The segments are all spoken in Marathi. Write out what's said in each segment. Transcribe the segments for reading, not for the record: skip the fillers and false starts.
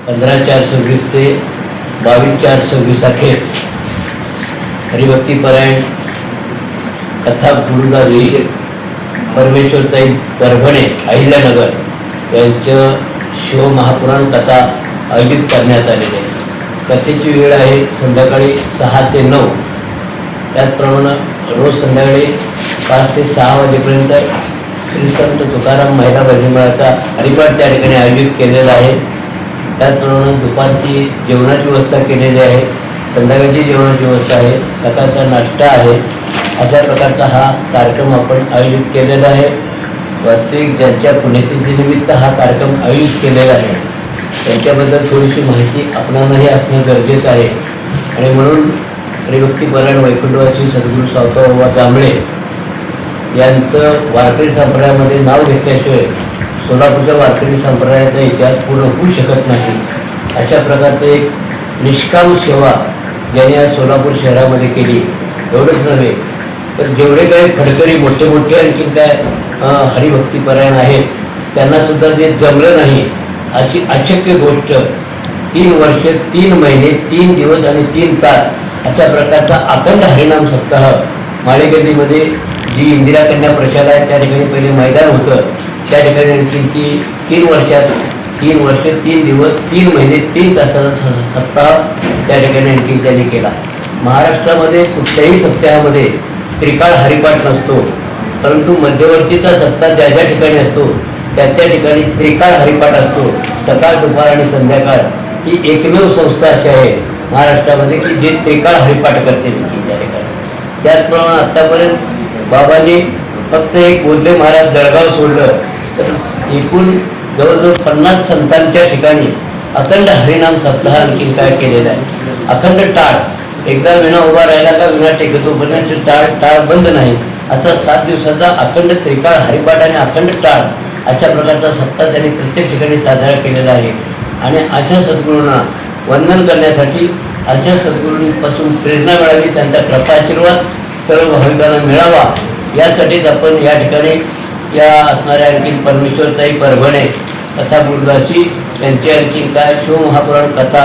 15/4/26 ते 22/4/26 अखेर हरिभक्तीपरायण कथा गुरुदासी परमेश्वरताई परभणे अहिल्यानगर यांचं शिवमहापुराण कथा आयोजित करण्यात आलेली आहे. कथेची वेळ आहे संध्याकाळी 6 ते 9. त्याचप्रमाणे रोज संध्याकाळी 5 ते 6 वाजेपर्यंत श्री संत तुकाराम महिला भजनमंडळाचा हरिपाठ त्या ठिकाणी आयोजित केलेला आहे. त्याचप्रमाणे दुपारची जेवणाची व्यवस्था केलेली आहे, संध्याकाळची जेवणाची व्यवस्था आहे, सकाळचा नाश्ता आहे. अशा प्रकारचा हा कार्यक्रम आपण आयोजित केलेला आहे. वास्तविक ज्यांच्या पुण्यतिथीनिमित्त हा कार्यक्रम आयोजित केलेला आहे त्यांच्याबद्दल थोडीशी माहिती आपणालाही असणं गरजेचं आहे. आणि म्हणून हरिभक्तीपरायण वैकुंठवासी सद्गुरू सावताबाबा कांबळे यांचं वारकरी संप्रदायामध्ये नाव घेतल्याशिवाय सोलापूरच्या वारकरी संप्रदायाचा इतिहास पूर्ण होऊ शकत नाही. अशा प्रकारचं एक निष्काम सेवा ज्यांनी या सोलापूर शहरामध्ये केली. एवढंच नव्हे तर जेवढे काही फडकरी मोठे मोठे आणखीन काय हरिभक्तीपरायण आहेत त्यांनासुद्धा जे जमलं नाही अशी अशक्य गोष्ट 3 वर्ष 3 महिने 3 दिवस आणि 3 तास अशा प्रकारचा अखंड हरिनाम सप्ताह माळेगल्लीमध्ये जी इंदिरा कन्या प्रशाला आहे त्या ठिकाणी पहिले मैदान होतं, त्या ठिकाणी आणखी ती 3 वर्षात 3 वर्ष 3 दिवस 3 महिने 3 तासाचा सप्ताह त्या ठिकाणी आणखी त्यांनी केला. महाराष्ट्रामध्ये कुठल्याही सप्ताहामध्ये त्रिकाळ हरिपाठ नसतो, परंतु मध्यवर्तीचा सप्ताह ज्या ज्या ठिकाणी असतो त्या त्या ठिकाणी त्रिकाळ हरिपाठ असतो. सकाळ दुपार आणि संध्याकाळ ही एकमेव संस्था अशी आहे महाराष्ट्रामध्ये की जे त्रिकाळ हरिपाठ करते त्या ठिकाणी. त्याचप्रमाणे आत्तापर्यंत बाबांनी फक्त एक बोधले महाराज जळगाव सोडलं तर एकूण जवळजवळ 50 संतांच्या ठिकाणी अखंड हरिनाम सप्ताह आणखीन काय केलेला आहे. अखंड टाळ एकदा विणा उभा राहिला का विणा टेकतो पर्यंत टाळ बंद नाही असा 7 दिवसाचा अखंड त्रिकाळ हरिपाठ आणि अखंड टाळ अशा प्रकारचा सप्ताह त्यांनी प्रत्येक ठिकाणी साजरा केलेला आहे. आणि अशा सद्गुरूंना वंदन करण्यासाठी अशा सद्गुरूंपासून प्रेरणा मिळावी, त्यांचा कृपाशीर्वाद सर्व भाविकांना मिळावा यासाठीच आपण या ठिकाणी या असणाऱ्या आणखीन परमेश्वरताई परभणे कथा गुरुदासी यांची आणखीन काय शिवमहापुराण कथा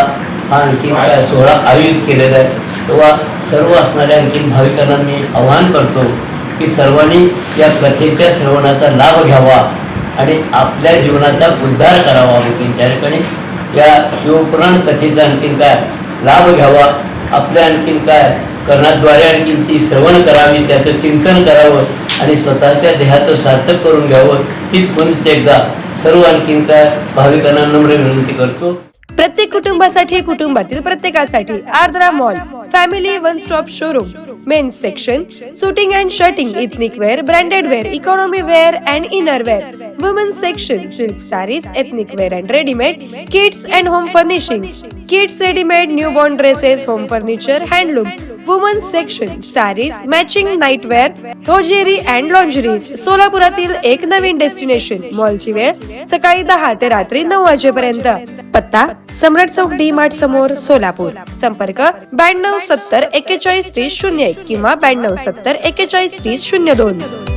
हा आणखीन काय सोहळा आयोजित केलेला आहे. तेव्हा सर्व असणाऱ्या आणखीन भाविकांना मी आवाहन करतो की सर्वांनी या कथेच्या श्रवणाचा लाभ घ्यावा आणि आपल्या जीवनाचा उद्धार करावा. आणखीन त्या ठिकाणी या शिवपुराण कथेचा आणखीन काय लाभ घ्यावा, आपल्या आणखीन काय कर्णाद्वारे आणखीन ती श्रवण करावी, त्याचं चिंतन करावं आणि स्वतःच्या देहाचं सार्थक करून घ्यावं हीच म्हणून एकदा सर्व आणखीन काय भाविकांना नम्र विनंती करतो. प्रत्येक कुटुंबासाठी कुटुंबातील प्रत्येकासाठी Ardra mall family one stop showroom. Men's section suiting and shirting, ethnic wear, branded wear, economy wear and inner wear. Women's section silk saris, ethnic wear and readymade, kids and home furnishing, kids readymade, newborn dresses, home furniture, handloom. Women's section saris, matching nightwear, hosiery and lingeries. सोलापुरातील एक नवीन डेस्टिनेशन. मॉलची वेळ सकाळी 10 ते रात्री 9 वाजेपर्यंत. पत्ता सम्राट चौक डी मार्ट समोर सोलापूर. संपर्क 92 70 41 30 01 किंवा 92 70 41 30 02.